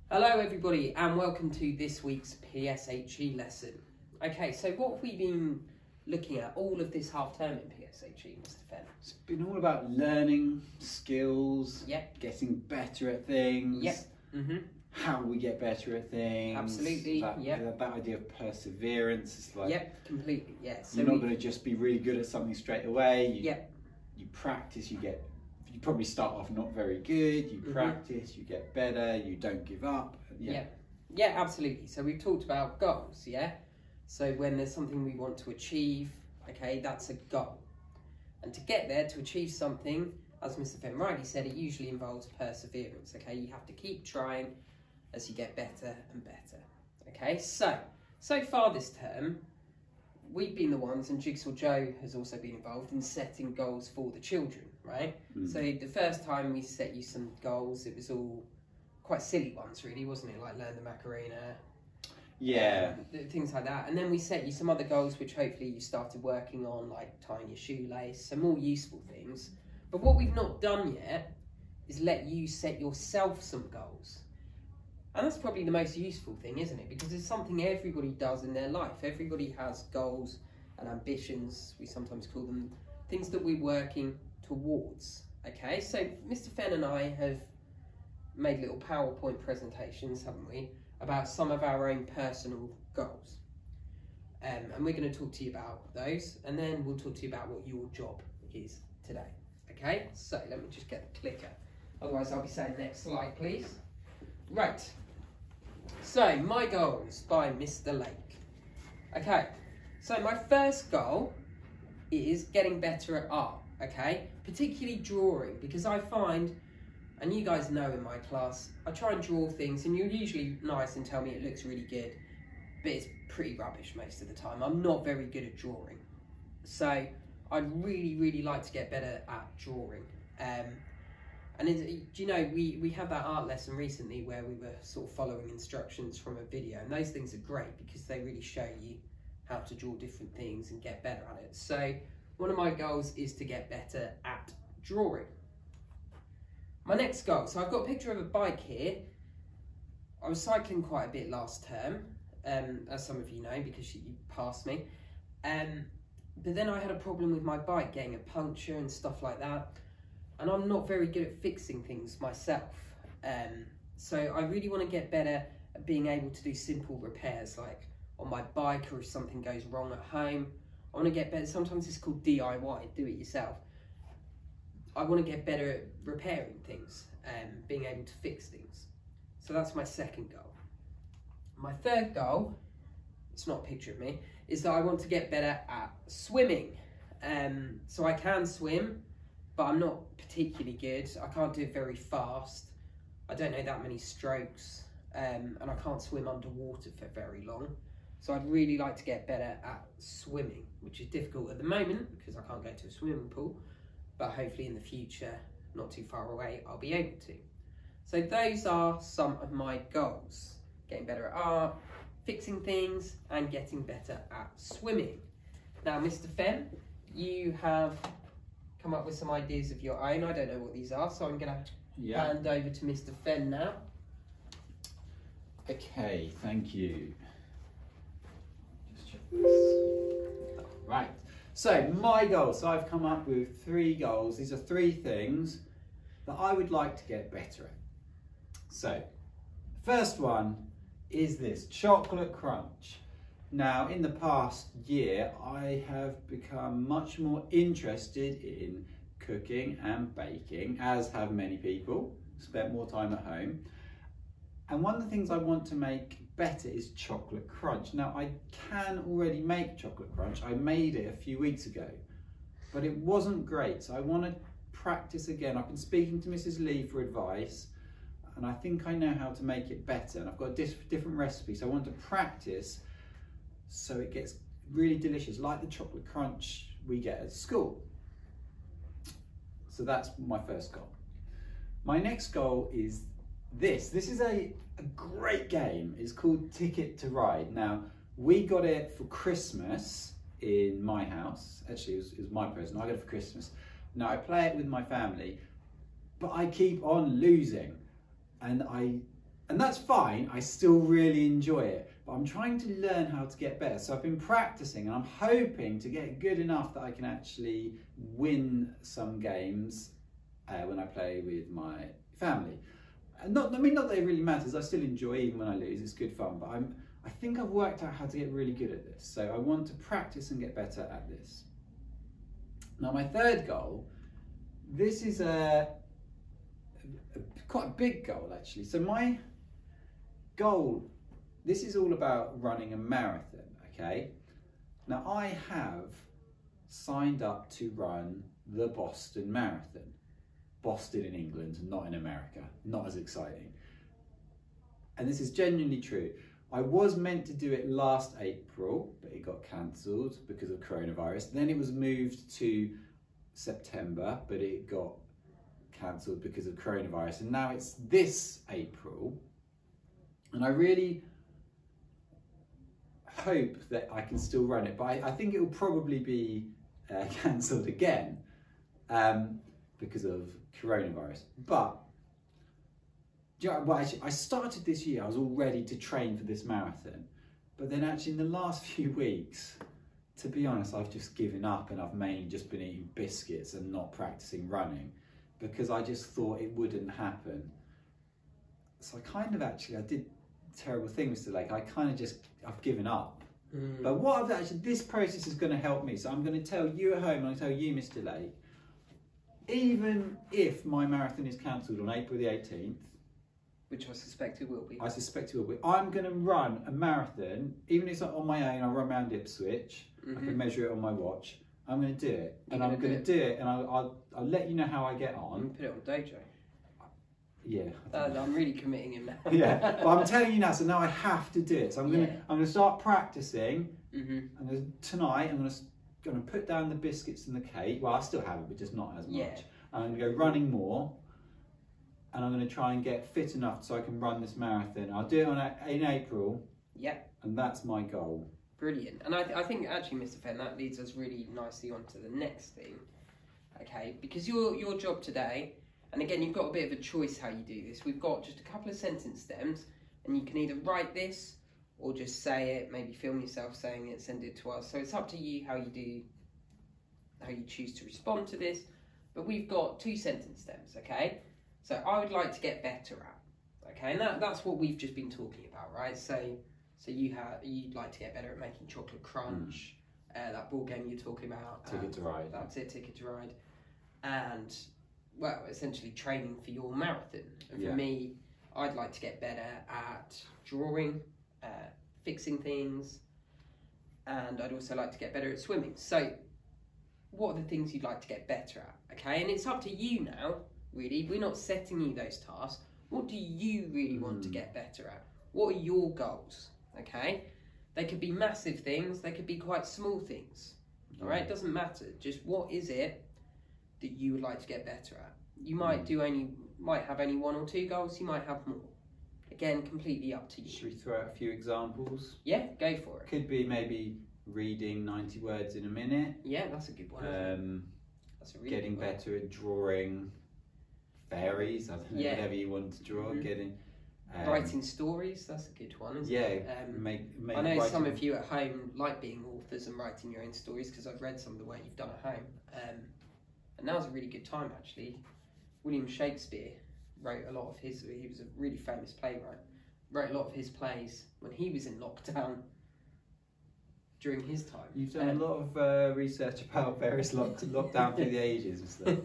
Hello everybody and welcome to this week's PSHE lesson. Okay, so what have we been looking at all of this half term in PSHE, Mr. Fenn? It's been all about learning skills, Yep. getting better at things, Yep. How we get better at things. Absolutely, that idea of perseverance. It's like, Yep, completely, yeah. So you're not going to just be really good at something straight away. You practice, you probably start off not very good, you practice, you get better, you don't give up. Yeah, absolutely. So we've talked about goals, yeah? So when there's something we want to achieve, okay, that's a goal. And to get there, to achieve something, as Mr. Fenn rightly said, it usually involves perseverance, okay? You have to keep trying as you get better and better, okay? So far this term, we've been the ones, and Jigsaw Joe has also been involved in setting goals for the children, right? So the first time we set you some goals, it was all quite silly ones, really, wasn't it? Like learn the Macarena. Yeah. Things like that. And then we set you some other goals, which hopefully you started working on, like tying your shoelace, some more useful things. But what we've not done yet is let you set yourself some goals. And that's probably the most useful thing, isn't it? Because it's something everybody does in their life. Everybody has goals and ambitions, we sometimes call them, things that we're working towards. Okay, so Mr. Fenn and I have made little PowerPoint presentations, haven't we, about some of our own personal goals. And we're going to talk to you about those, and then we'll talk to you about what your job is today. Okay, so let me just get the clicker. Otherwise I'll be saying next slide, please. Right. So, my goals by Mr. Lake. Okay, so my first goal is getting better at art, okay? Particularly drawing, because I find, and you guys know in my class, I try and draw things and you're usually nice and tell me it looks really good, but it's pretty rubbish most of the time. I'm not very good at drawing. So, I'd really like to get better at drawing. And do you know, we had that art lesson recently where we were sort of following instructions from a video, and those things are great because they really show you how to draw different things and get better at it. So one of my goals is to get better at drawing. My next goal, so I've got a picture of a bike here. I was cycling quite a bit last term, as some of you know, because you passed me. But then I had a problem with my bike, getting a puncture and stuff like that. And I'm not very good at fixing things myself. So I really want to get better at being able to do simple repairs, like on my bike, or if something goes wrong at home. I want to get better. Sometimes it's called DIY, do it yourself. I want to get better at repairing things and being able to fix things. So that's my second goal. My third goal, it's not a picture of me, is that I want to get better at swimming. So I can swim, but I'm not particularly good. I can't do it very fast. I don't know that many strokes, and I can't swim underwater for very long. So I'd really like to get better at swimming, which is difficult at the moment because I can't go to a swimming pool, but hopefully in the future, not too far away, I'll be able to. So those are some of my goals: getting better at art, fixing things, and getting better at swimming. Now, Mr. Fenn, you have come up with some ideas of your own. I don't know what these are, so I'm going to hand over to Mr. Fenn now. Okay, thank you. Just check this. Right, so my goals. So I've come up with 3 goals. These are 3 things that I would like to get better at. So, first one is this chocolate crunch. Now, in the past year, I have become much more interested in cooking and baking, as have many people, spent more time at home. And one of the things I want to make better is chocolate crunch. Now, I can already make chocolate crunch. I made it a few weeks ago, but it wasn't great. So I want to practice again. I've been speaking to Mrs. Lee for advice, and I think I know how to make it better. And I've got a different recipe, so I want to practice so it gets really delicious, like the chocolate crunch we get at school. So that's my first goal. My next goal is this. This is a great game. It's called Ticket to Ride. Now, we got it for Christmas in my house. Actually, it was my present. I got it for Christmas. Now, I play it with my family, but I keep on losing. And I And that's fine, I still really enjoy it, but I'm trying to learn how to get better. So I've been practicing and I'm hoping to get good enough that I can actually win some games when I play with my family. And not that it really matters, I still enjoy even when I lose, it's good fun, but I think I've worked out how to get really good at this. So I want to practice and get better at this. Now my third goal, this is quite a big goal actually. So my goal, this is all about running a marathon, okay? Now I have signed up to run the Boston Marathon. Boston in England, not in America, not as exciting. And this is genuinely true. I was meant to do it last April, but it got cancelled because of coronavirus. Then it was moved to September, but it got cancelled because of coronavirus. And now it's this April. And I really hope that I can still run it, but I think it will probably be cancelled again because of coronavirus. But well, actually, I started this year, I was all ready to train for this marathon, but then actually in the last few weeks, to be honest, I've just given up and I've mainly just been eating biscuits and not practicing running because I just thought it wouldn't happen. So I did terrible things to Lake. I've given up. But this process is going to help me. So I'm going to tell you at home, and I tell you, Mr. Lake, even if my marathon is cancelled on April the 18th, which I suspect it will be. I'm going to run a marathon, even if it's not on my own. I'll run around Ipswich. I can measure it on my watch. I'm going to do it, and I'm going to do it, and I'll let you know how I get on. Put it on Dojo. Yeah. I'm really committing him now. Yeah, but I'm telling you now, so now I have to do it. So I'm going to start practicing. Tonight I'm going to put down the biscuits and the cake. Well, I still have it, but just not as much. Yeah. And I'm going to go running more, and I'm going to try and get fit enough so I can run this marathon. I'll do it in April. Yep. And that's my goal. Brilliant. And I think actually, Mr. Fenn, that leads us really nicely on to the next thing. Okay, because your job today. And again, you've got a bit of a choice how you do this. We've got just a couple of sentence stems, and you can either write this or just say it, maybe film yourself saying it, send it to us. So it's up to you how you choose to respond to this. But we've got 2 sentence stems, okay? So I would like to get better at, okay? And that's what we've just been talking about, right? So you'd like to get better at making chocolate crunch, that board game you're talking about. Ticket to Ride. That's it, Ticket to Ride. And well, essentially training for your marathon. And for me, I'd like to get better at drawing, fixing things, and I'd also like to get better at swimming. So what are the things you'd like to get better at? Okay, and it's up to you now, really. We're not setting you those tasks. What do you really want to get better at? What are your goals? Okay, they could be massive things, they could be quite small things. All right, it doesn't matter. Just what is it that you would like to get better at? You might have only 1 or 2 goals, you might have more. Again, completely up to you. Should we throw out a few examples? Yeah, go for it. Could be maybe reading 90 words in a minute. Yeah, that's a good one. That's a really getting good one. better at drawing fairies, I don't know, whatever you want to draw. Writing stories, that's a good one, isn't it? I know some of you at home like being authors and writing your own stories because I've read some of the work you've done at home. And now's a really good time, actually. William Shakespeare wrote a lot of he was a really famous playwright, wrote a lot of his plays when he was in lockdown during his time. You've done a lot of research about various lockdown through the ages and stuff.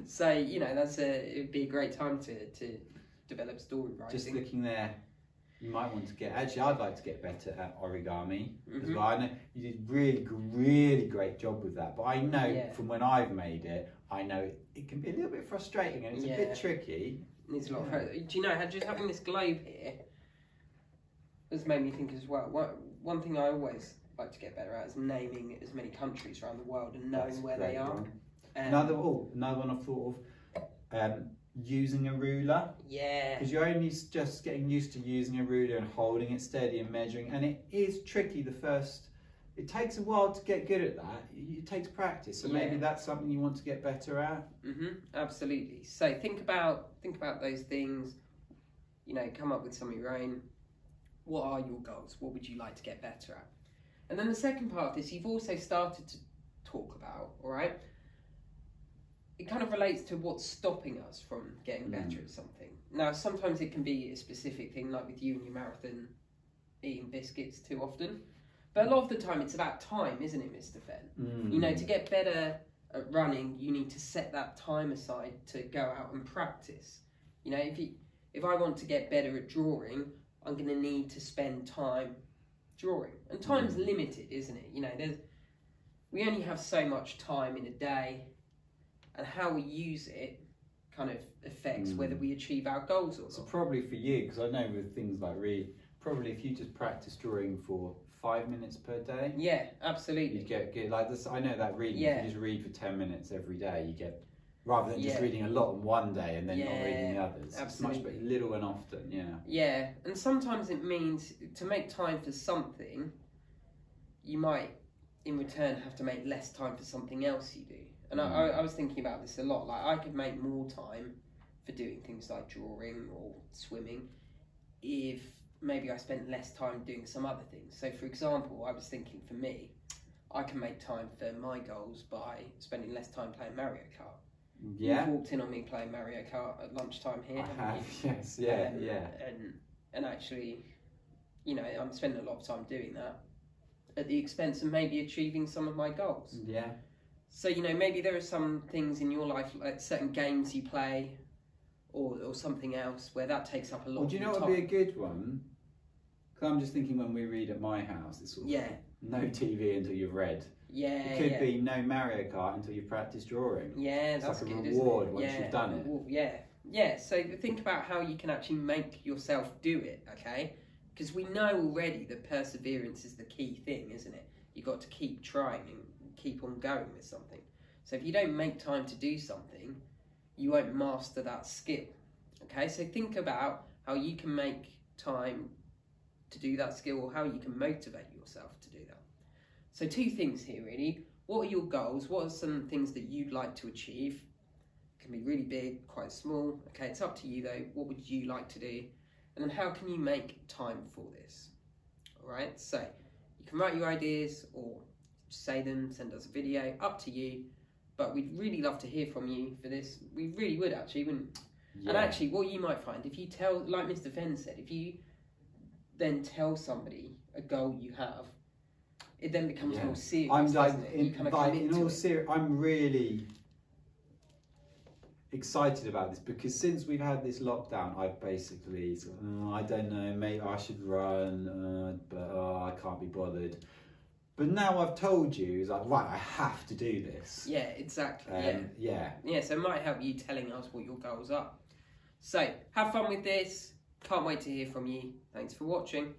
So, it'd be a great time to develop story writing. Just looking there, you might want to get, actually I'd like to get better at origami as well. I know you did really great job with that, but I know from when I've made it, I know it can be a little bit frustrating and it's a bit tricky. Needs a lot of, do you know, just having this globe here has made me think as well. One thing I always like to get better at is naming as many countries around the world and knowing where they are. Another one I've thought of, using a ruler. Yeah. Because you're only just getting used to using a ruler and holding it steady and measuring, and it is tricky it takes a while to get good at that. It takes practice, so maybe that's something you want to get better at. Absolutely. So think about those things. You know, come up with some of your own. What are your goals? What would you like to get better at? And then the second part of this, you've also started to talk about, all right? It kind of relates to what's stopping us from getting better at something. Now, sometimes it can be a specific thing, like with you and your marathon, eating biscuits too often. But a lot of the time, it's about time, isn't it, Mr. Fenn? You know, to get better at running, you need to set that time aside to go out and practice. You know, if I want to get better at drawing, I'm going to need to spend time drawing. And time's limited, isn't it? You know, we only have so much time in a day, and how we use it kind of affects whether we achieve our goals or not. So probably for you, because I know with things like probably if you just practice drawing for 5 minutes per day. Yeah, absolutely. You get like this. I know that reading. If you just read for 10 minutes every day, you get, rather than just reading a lot on one day and then not reading the others. Absolutely. It's much better, little and often. Yeah. Yeah, and sometimes it means to make time for something, you might in return have to make less time for something else you do. And I was thinking about this a lot. Like, I could make more time for doing things like drawing or swimming if maybe I spent less time doing some other things. So, for example, I was thinking for me, I can make time for my goals by spending less time playing Mario Kart. Yeah. You've walked in on me playing Mario Kart at lunchtime here. I have, yes, yeah. And actually, you know, I'm spending a lot of time doing that at the expense of maybe achieving some of my goals. Yeah. So, you know, maybe there are some things in your life, like certain games you play or something else, where that takes up a lot of your time. Do you know what would be a good one? Because I'm just thinking when we read at my house, it's sort of no TV until you've read. Yeah, it could be no Mario Kart until you've practiced drawing. Yeah, it's that's like a good, reward isn't it? once you've done it. Yeah. So think about how you can actually make yourself do it, okay? Because we know already that perseverance is the key thing, isn't it? You've got to keep trying and keep on going with something. So if you don't make time to do something, you won't master that skill. Okay, so think about how you can make time to do that skill, or how you can motivate yourself to do that. So 2 things here really. What are your goals? What are some things that you'd like to achieve? It can be really big, quite small. Okay, it's up to you though. What would you like to do? And then how can you make time for this? All right, so you can write your ideas or say them, send us a video, up to you. But we'd really love to hear from you for this. We really would actually, wouldn't we? Yeah. And actually what you might find, if you tell, like Mr. Fenn said, if you then tell somebody a goal you have, it then becomes more serious. I'm like, I'm really excited about this, because since we've had this lockdown, I've basically sort of, I don't know, maybe I should run, but I can't be bothered. But now I've told you, it's like, right, I have to do this. Yeah, exactly. Yeah, so it might help you telling us what your goals are. So, have fun with this. Can't wait to hear from you. Thanks for watching.